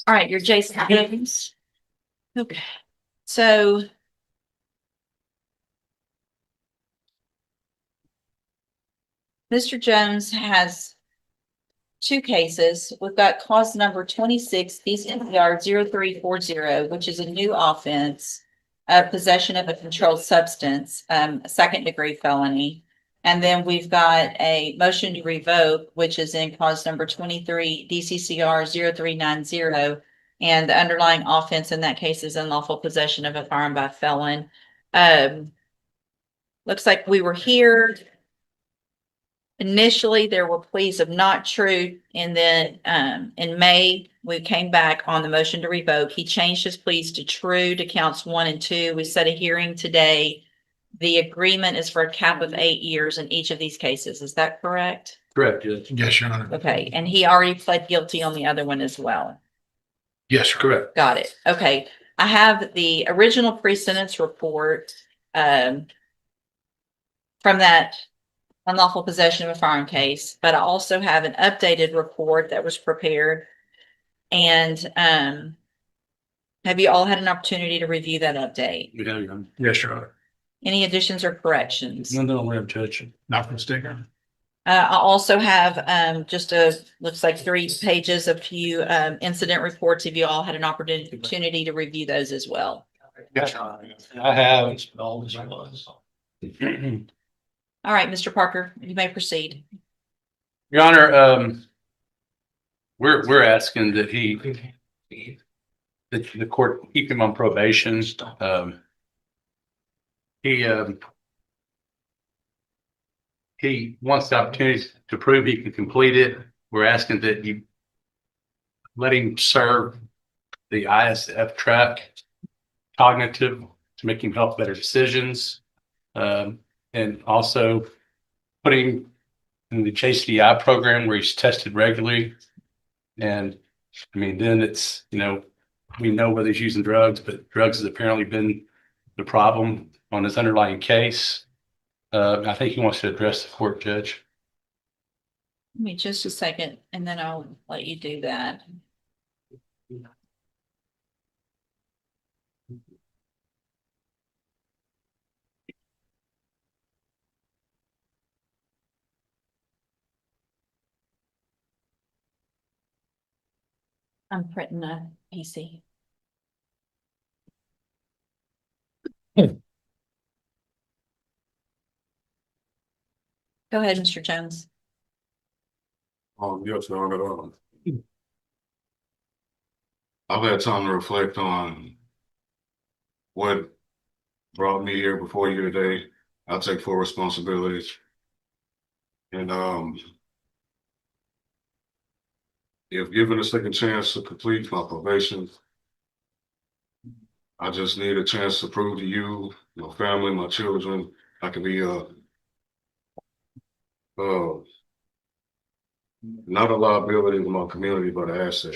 All right, you're Jason James. Okay, so Mr. Jones has two cases. We've got cause number 26 DCR 0340, which is a new offense of possession of a controlled substance, a second degree felony. And then we've got a motion to revoke, which is in cause number 23 DCCR 0390. And the underlying offense in that case is unlawful possession of a firearm by a felon. Looks like we were here. Initially, there were pleas of not true, and then in May, we came back on the motion to revoke. He changed his pleas to true to counts 1 and 2. We set a hearing today. The agreement is for a cap of 8 years in each of these cases. Is that correct? Correct, Judge. Yes, Your Honor. Okay, and he already pled guilty on the other one as well. Yes, Correct. Got it. Okay, I have the original pre-sentence report from that unlawful possession of a firearm case, but I also have an updated report that was prepared. And have you all had an opportunity to review that update? We have, Your Honor. Yes, Your Honor. Any additions or corrections? None that I'm aware of, Judge. Not from sticker. I also have just looks like 3 pages of few incident reports. If you all had an opportunity to review those as well. Yes, Your Honor. I have. All right, Mr. Parker, you may proceed. Your Honor, we're asking that the court keep him on probation. He wants the opportunity to prove he can complete it. We're asking that you let him serve the ISF track cognitive to make him help better decisions. And also putting in the HDI program where he's tested regularly. And I mean, then it's, we know whether he's using drugs, but drugs has apparently been the problem on his underlying case. I think he wants to address the court, Judge. Give me just a second, and then I'll let you do that. I'm printing a PC. Go ahead, Mr. Jones. Yes, Your Honor. I've had time to reflect on what brought me here before you today. I take full responsibility. And if given a second chance to complete my probation, I just need a chance to prove to you, my family, my children, I can be not a liability to my community, but an asset.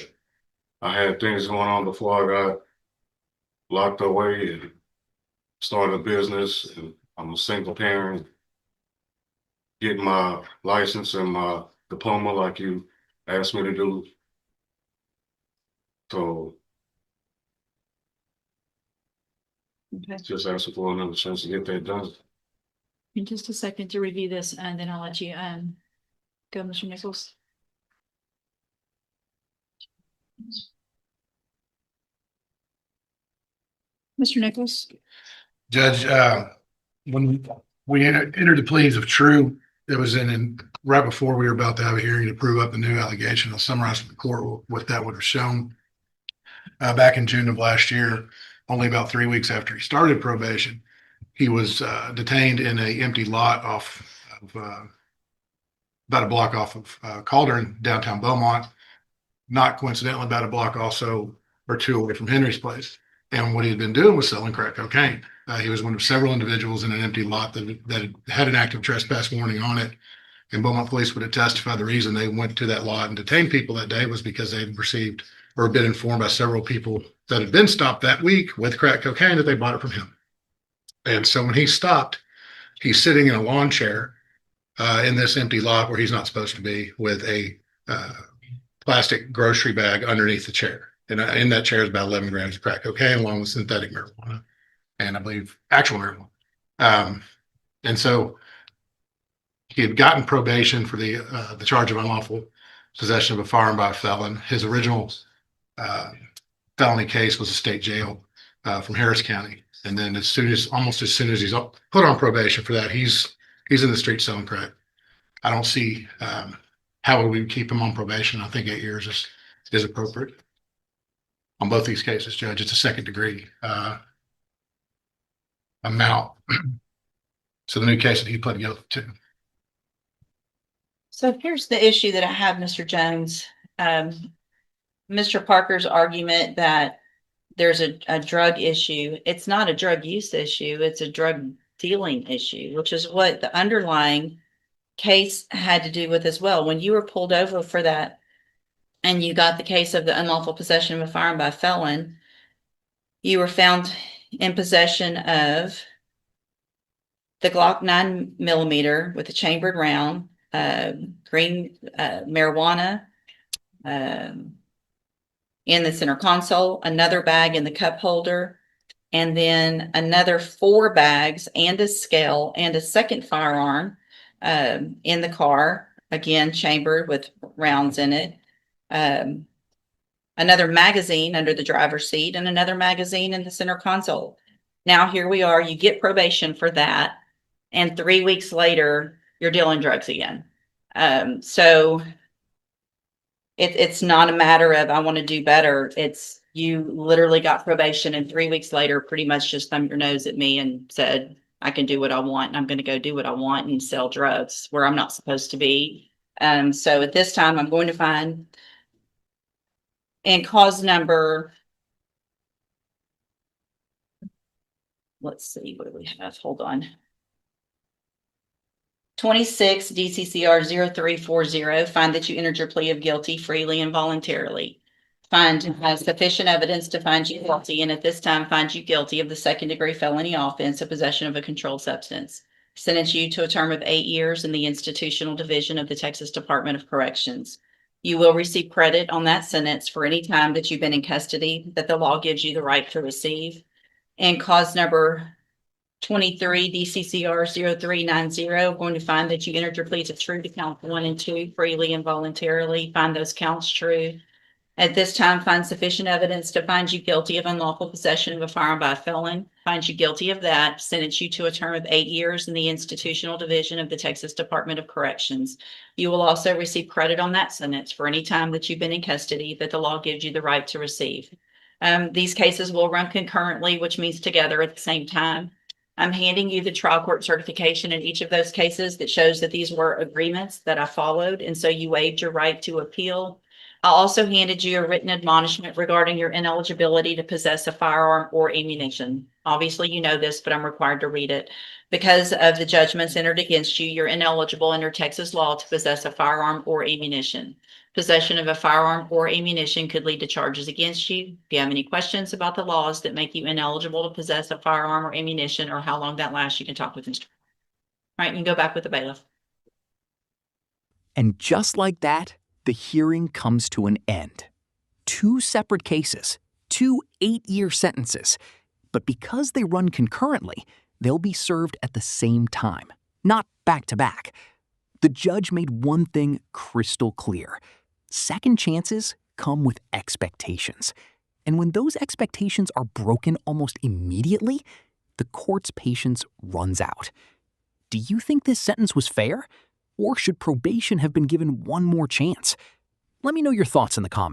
I had things going on before I got locked away and started a business, and I'm a single parent, getting my license and my diploma like you asked me to do. So Okay. just asking for another chance to get that done. In just a second to review this, and then I'll let you go, Mr. Nichols. Mr. Nichols. Judge, when we entered the pleas of true, it was right before we were about to have a hearing to prove up the new allegation. I'll summarize for the court what that would have shown. Back in June of last year, only about 3 weeks after he started probation, he was detained in an empty lot off of about a block off of Calder, downtown Beaumont. Not coincidentally, about a block also or 2 away from Henry's place. And what he had been doing was selling crack cocaine. He was one of several individuals in an empty lot that had an active trespass warning on it. And Beaumont police would have testified the reason they went to that lot and detained people that day was because they had received or been informed by several people that had been stopped that week with crack cocaine that they bought it from him. And so when he stopped, he's sitting in a lawn chair in this empty lot where he's not supposed to be, with a plastic grocery bag underneath the chair. And in that chair is about 11 grams of crack cocaine, along with synthetic marijuana, and I believe actual marijuana. And so he had gotten probation for the charge of unlawful possession of a firearm by a felon. His original felony case was a state jail from Harris County. And then almost as soon as he's put on probation for that, he's in the street selling crack. I don't see how we would keep him on probation. I think 8 years is appropriate. On both these cases, Judge, it's a second degree amount. So the new case that he pled guilty to. So here's the issue that I have, Mr. Jones. Mr. Parker's argument that there's a drug issue. It's not a drug use issue. It's a drug dealing issue, which is what the underlying case had to do with as well. When you were pulled over for that and you got the case of the unlawful possession of a firearm by a felon, you were found in possession of the Glock 9mm with a chambered round, green marijuana in the center console, another bag in the cup holder, and then another 4 bags and a scale and a second firearm in the car, again chambered with rounds in it. Another magazine under the driver's seat and another magazine in the center console. Now here we are, you get probation for that, and 3 weeks later, you're dealing drugs again. So it's not a matter of I want to do better. It's you literally got probation and 3 weeks later pretty much just thumbed your nose at me and said, I can do what I want and I'm going to go do what I want and sell drugs where I'm not supposed to be. So at this time, I'm going to find and cause number, let's see, what do we have? Hold on. 26 DCCR 0340, find that you entered your plea of guilty freely and voluntarily. Find has sufficient evidence to find you guilty, and at this time find you guilty of the second-degree felony offense of possession of a controlled substance. Sentence you to a term of 8 years in the institutional division of the Texas Department of Corrections. You will receive credit on that sentence for any time that you've been in custody that the law gives you the right to receive. And cause number 23 DCCR 0390, going to find that you entered your pleas of true to count 1 and 2 freely and voluntarily. Find those counts true. At this time, find sufficient evidence to find you guilty of unlawful possession of a firearm by a felon. Find you guilty of that. Sentence you to a term of 8 years in the institutional division of the Texas Department of Corrections. You will also receive credit on that sentence for any time that you've been in custody that the law gives you the right to receive. These cases will run concurrently, which means together at the same time. I'm handing you the trial court certification in each of those cases that shows that these were agreements that I followed, and so you waived your right to appeal. I also handed you a written admonishment regarding your ineligibility to possess a firearm or ammunition. Obviously, you know this, but I'm required to read it. Because of the judgments entered against you, you're ineligible under Texas law to possess a firearm or ammunition. Possession of a firearm or ammunition could lead to charges against you. If you have any questions about the laws that make you ineligible to possess a firearm or ammunition or how long that lasts, you can talk with Mr. All right, you can go back with the bailiff. And just like that, the hearing comes to an end. 2 separate cases, 2 8-year sentences. But because they run concurrently, they'll be served at the same time, not back to back. The judge made one thing crystal clear. Second chances come with expectations. And when those expectations are broken almost immediately, the court's patience runs out. Do you think this sentence was fair? Or should probation have been given one more chance? Let me know your thoughts in the comments.